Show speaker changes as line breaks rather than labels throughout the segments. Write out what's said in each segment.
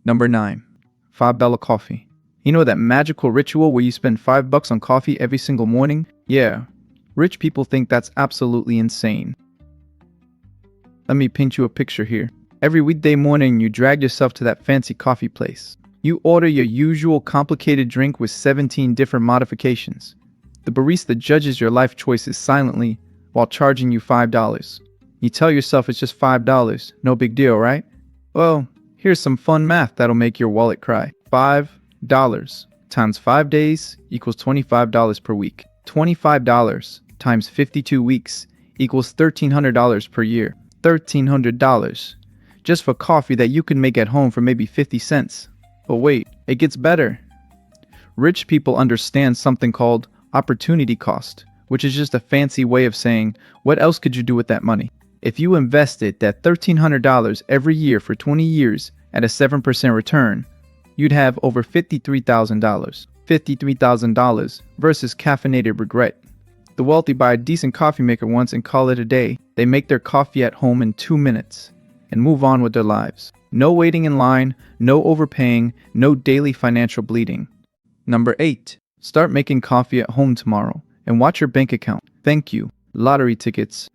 Number 9. $5 coffee. You know that magical ritual where you spend $5 on coffee every single morning? Yeah, rich people think that's absolutely insane. Let me paint you a picture here. Every weekday morning, you drag yourself to that fancy coffee place. You order your usual complicated drink with 17 different modifications. The barista judges your life choices silently while charging you $5. You tell yourself it's just $5, no big deal, right? Well, here's some fun math that'll make your wallet cry. $5 times 5 days equals $25 per week. $25 times 52 weeks equals $1,300 per year. $1,300 just for coffee that you can make at home for maybe 50 cents. But wait, it gets better. Rich people understand something called opportunity cost, which is just a fancy way of saying, what else could you do with that money? If you invested that $1,300 every year for 20 years at a 7% return, you'd have over $53,000. $53,000 versus caffeinated regret. The wealthy buy a decent coffee maker once and call it a day. They make their coffee at home in 2 minutes and move on with their lives. No waiting in line, no overpaying, no daily financial bleeding. Number 8. Start making coffee at home tomorrow and watch your bank account. Thank you. Lottery tickets.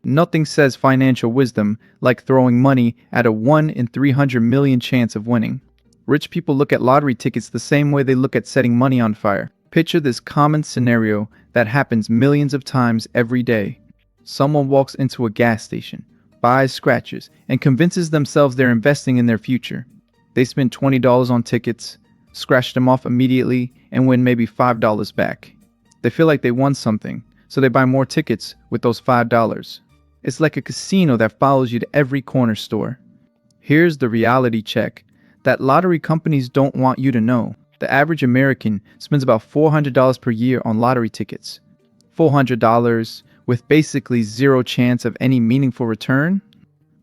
Nothing says financial wisdom like throwing money at a 1 in 300 million chance of winning. Rich people look at lottery tickets the same way they look at setting money on fire. Picture this common scenario that happens millions of times every day. Someone walks into a gas station, buys scratchers, and convinces themselves they're investing in their future. They spend $20 on tickets, scratch them off immediately, and win maybe $5 back. They feel like they won something, so they buy more tickets with those $5. It's like a casino that follows you to every corner store. Here's the reality check that lottery companies don't want you to know. The average American spends about $400 per year on lottery tickets. $400 with basically zero chance of any meaningful return?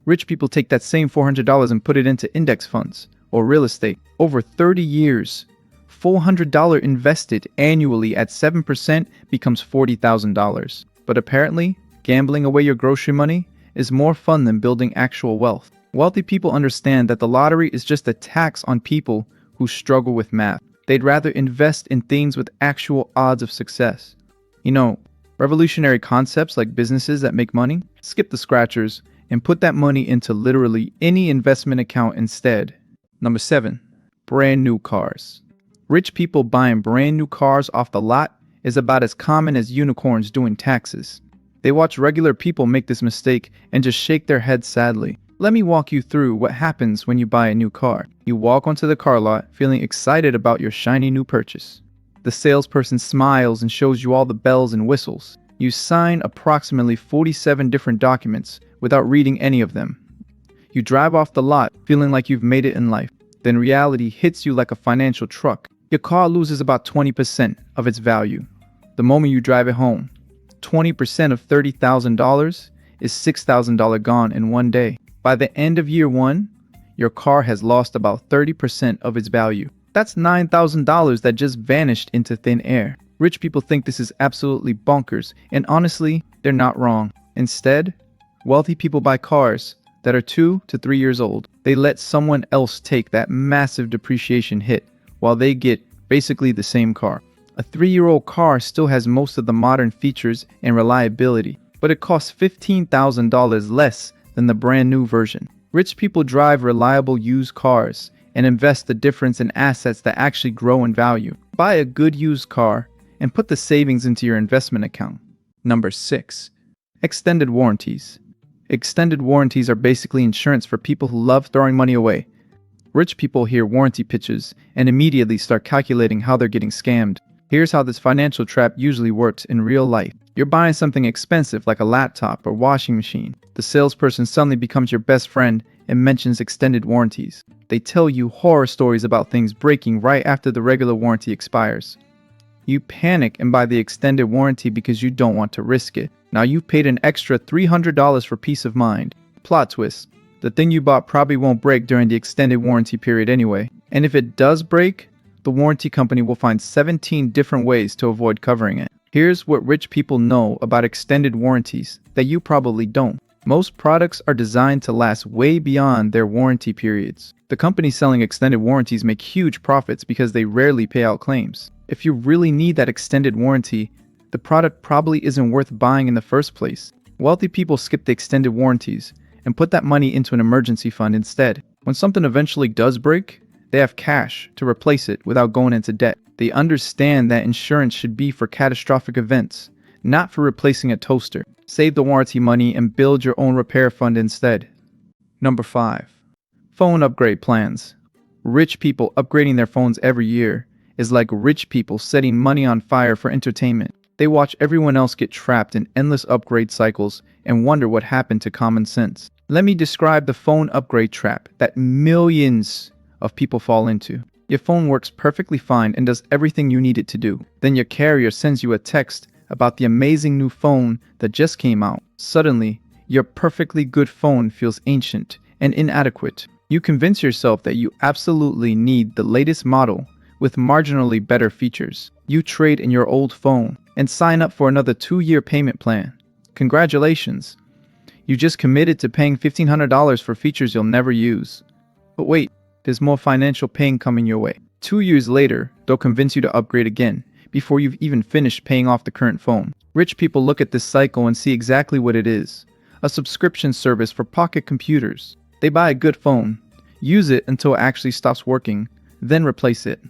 Rich people take that same $400 and put it into index funds or real estate. Over 30 years, $400 invested annually at 7% becomes $40,000. But apparently, gambling away your grocery money is more fun than building actual wealth. Wealthy people understand that the lottery is just a tax on people who struggle with math. They'd rather invest in things with actual odds of success. You know, revolutionary concepts like businesses that make money, skip the scratchers and put that money into literally any investment account instead. Number 7, brand new cars. Rich people buying brand new cars off the lot is about as common as unicorns doing taxes. They watch regular people make this mistake and just shake their heads sadly. Let me walk you through what happens when you buy a new car. You walk onto the car lot feeling excited about your shiny new purchase. The salesperson smiles and shows you all the bells and whistles. You sign approximately 47 different documents without reading any of them. You drive off the lot feeling like you've made it in life. Then reality hits you like a financial truck. Your car loses about 20% of its value the moment you drive it home. 20% of $30,000 is $6,000 gone in one day. By the end of year 1, your car has lost about 30% of its value. That's $9,000 that just vanished into thin air. Rich people think this is absolutely bonkers, and honestly, they're not wrong. Instead, wealthy people buy cars that are 2 to 3 years old. They let someone else take that massive depreciation hit while they get basically the same car. A 3-year-old car still has most of the modern features and reliability, but it costs $15,000 less than the brand new version. Rich people drive reliable used cars and invest the difference in assets that actually grow in value. Buy a good used car and put the savings into your investment account. Number 6, extended warranties. Extended warranties are basically insurance for people who love throwing money away. Rich people hear warranty pitches and immediately start calculating how they're getting scammed. Here's how this financial trap usually works in real life. You're buying something expensive like a laptop or washing machine. The salesperson suddenly becomes your best friend and mentions extended warranties. They tell you horror stories about things breaking right after the regular warranty expires. You panic and buy the extended warranty because you don't want to risk it. Now you've paid an extra $300 for peace of mind. Plot twist: the thing you bought probably won't break during the extended warranty period anyway. And if it does break, the warranty company will find 17 different ways to avoid covering it. Here's what rich people know about extended warranties that you probably don't. Most products are designed to last way beyond their warranty periods. The companies selling extended warranties make huge profits because they rarely pay out claims. If you really need that extended warranty, the product probably isn't worth buying in the first place. Wealthy people skip the extended warranties and put that money into an emergency fund instead. When something eventually does break, they have cash to replace it without going into debt. They understand that insurance should be for catastrophic events, not for replacing a toaster. Save the warranty money and build your own repair fund instead. Number 5. Phone upgrade plans. Rich people upgrading their phones every year is like rich people setting money on fire for entertainment. They watch everyone else get trapped in endless upgrade cycles and wonder what happened to common sense. Let me describe the phone upgrade trap that millions of people fall into. Your phone works perfectly fine and does everything you need it to do. Then your carrier sends you a text about the amazing new phone that just came out. Suddenly, your perfectly good phone feels ancient and inadequate. You convince yourself that you absolutely need the latest model with marginally better features. You trade in your old phone and sign up for another 2-year payment plan. Congratulations! You just committed to paying $1,500 for features you'll never use. But wait, there's more financial pain coming your way. 2 years later, they'll convince you to upgrade again before you've even finished paying off the current phone. Rich people look at this cycle and see exactly what it is: a subscription service for pocket computers. They buy a good phone, use it until it actually stops working, then replace it.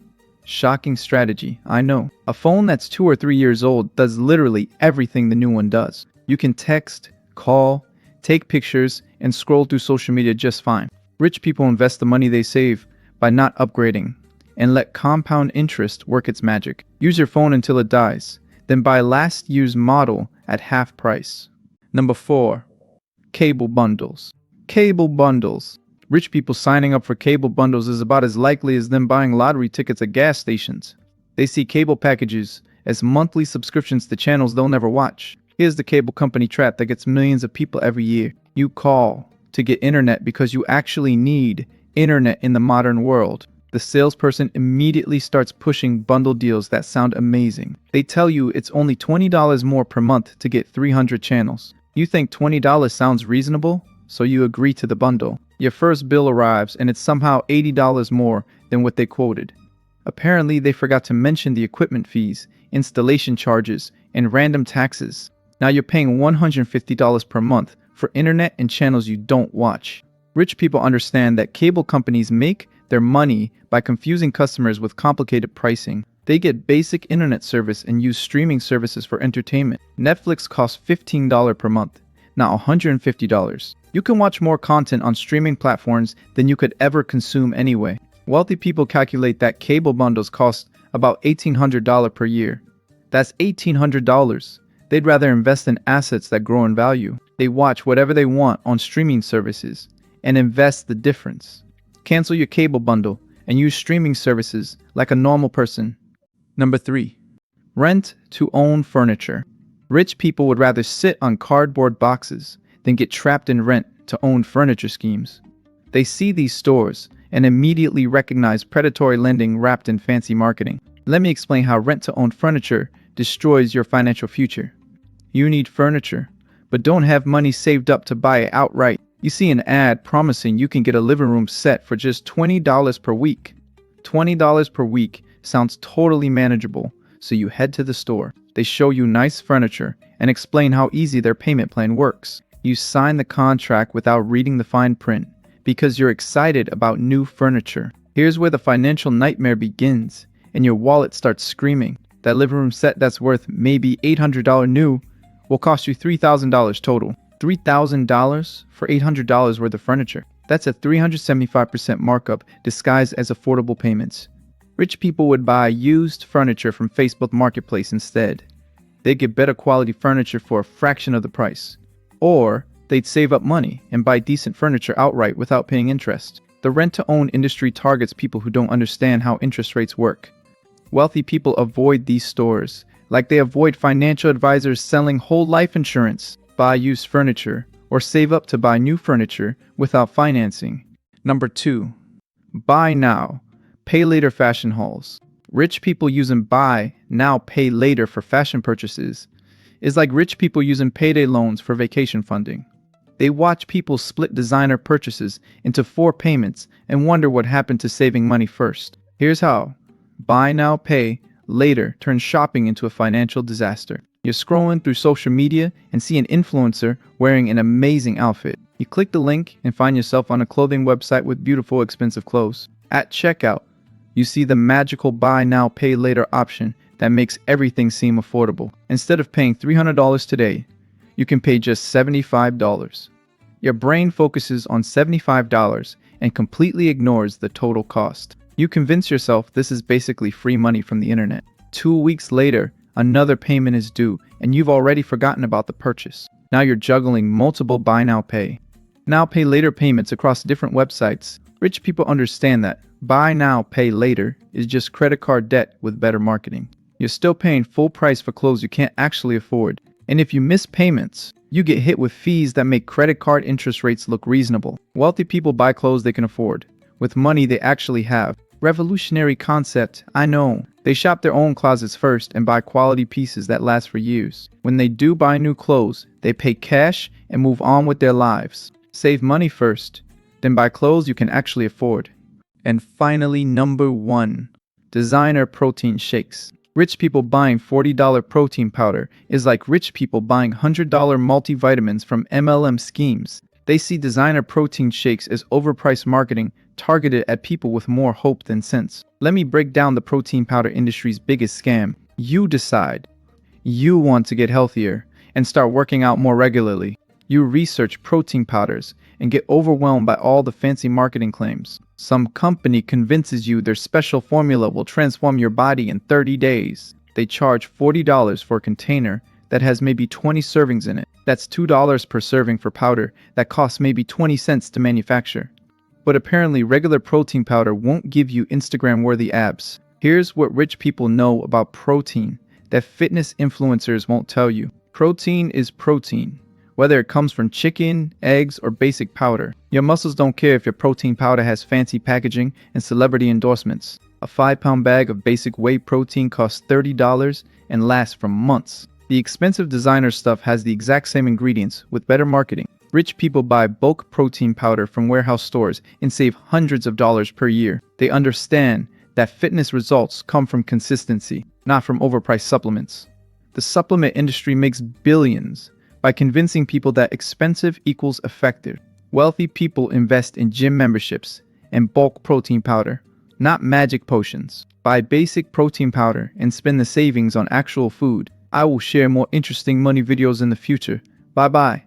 Shocking strategy, I know. A phone that's 2 or 3 years old does literally everything the new one does. You can text, call, take pictures, and scroll through social media just fine. Rich people invest the money they save by not upgrading and let compound interest work its magic. Use your phone until it dies, then buy last year's model at half price. Number 4. Cable bundles. Cable bundles. Rich people signing up for cable bundles is about as likely as them buying lottery tickets at gas stations. They see cable packages as monthly subscriptions to channels they'll never watch. Here's the cable company trap that gets millions of people every year. You call to get internet because you actually need internet in the modern world. The salesperson immediately starts pushing bundle deals that sound amazing. They tell you it's only $20 more per month to get 300 channels. You think $20 sounds reasonable, so you agree to the bundle. Your first bill arrives and it's somehow $80 more than what they quoted. Apparently, they forgot to mention the equipment fees, installation charges, and random taxes. Now you're paying $150 per month for internet and channels you don't watch. Rich people understand that cable companies make their money by confusing customers with complicated pricing. They get basic internet service and use streaming services for entertainment. Netflix costs $15 per month, not $150. You can watch more content on streaming platforms than you could ever consume anyway. Wealthy people calculate that cable bundles cost about $1,800 per year. That's $1,800. They'd rather invest in assets that grow in value. They watch whatever they want on streaming services and invest the difference. Cancel your cable bundle and use streaming services like a normal person. Number 3. Rent to own furniture. Rich people would rather sit on cardboard boxes than get trapped in rent to own furniture schemes. They see these stores and immediately recognize predatory lending wrapped in fancy marketing. Let me explain how rent to own furniture destroys your financial future. You need furniture, but don't have money saved up to buy it outright. You see an ad promising you can get a living room set for just $20 per week. $20 per week sounds totally manageable, so you head to the store. They show you nice furniture and explain how easy their payment plan works. You sign the contract without reading the fine print because you're excited about new furniture. Here's where the financial nightmare begins and your wallet starts screaming. That living room set that's worth maybe $800 new will cost you $3,000 total. $3,000 for $800 worth of furniture. That's a 375% markup disguised as affordable payments. Rich people would buy used furniture from Facebook Marketplace instead. They'd get better quality furniture for a fraction of the price. Or they'd save up money and buy decent furniture outright without paying interest. The rent-to-own industry targets people who don't understand how interest rates work. Wealthy people avoid these stores, like they avoid financial advisors selling whole life insurance. Buy used furniture, or save up to buy new furniture without financing. Number 2. Buy now, pay later fashion hauls. Rich people using buy now, pay later for fashion purchases is like rich people using payday loans for vacation funding. They watch people split designer purchases into 4 payments and wonder what happened to saving money first. Here's how. Buy now, pay later turns shopping into a financial disaster. You're scrolling through social media and see an influencer wearing an amazing outfit. You click the link and find yourself on a clothing website with beautiful, expensive clothes. At checkout, you see the magical buy now, pay later option that makes everything seem affordable. Instead of paying $300 today, you can pay just $75. Your brain focuses on $75 and completely ignores the total cost. You convince yourself this is basically free money from the internet. 2 weeks later, another payment is due and you've already forgotten about the purchase. Now you're juggling multiple buy now, pay later payments across different websites. Rich people understand that buy now, pay later is just credit card debt with better marketing. You're still paying full price for clothes you can't actually afford. And if you miss payments, you get hit with fees that make credit card interest rates look reasonable. Wealthy people buy clothes they can afford, with money they actually have. Revolutionary concept, I know. They shop their own closets first and buy quality pieces that last for years. When they do buy new clothes, they pay cash and move on with their lives. Save money first, then buy clothes you can actually afford. And finally, number 1, designer protein shakes. Rich people buying $40 protein powder is like rich people buying $100 multivitamins from MLM schemes. They see designer protein shakes as overpriced marketing targeted at people with more hope than sense. Let me break down the protein powder industry's biggest scam. You decide you want to get healthier and start working out more regularly. You research protein powders and get overwhelmed by all the fancy marketing claims. Some company convinces you their special formula will transform your body in 30 days. They charge $40 for a container that has maybe 20 servings in it. That's $2 per serving for powder that costs maybe 20 cents to manufacture. But apparently regular protein powder won't give you Instagram-worthy abs. Here's what rich people know about protein that fitness influencers won't tell you. Protein is protein, whether it comes from chicken, eggs, or basic powder. Your muscles don't care if your protein powder has fancy packaging and celebrity endorsements. A 5-pound bag of basic whey protein costs $30 and lasts for months. The expensive designer stuff has the exact same ingredients with better marketing. Rich people buy bulk protein powder from warehouse stores and save hundreds of dollars per year. They understand that fitness results come from consistency, not from overpriced supplements. The supplement industry makes billions by convincing people that expensive equals effective. Wealthy people invest in gym memberships and bulk protein powder, not magic potions. Buy basic protein powder and spend the savings on actual food. I will share more interesting money videos in the future. Bye bye.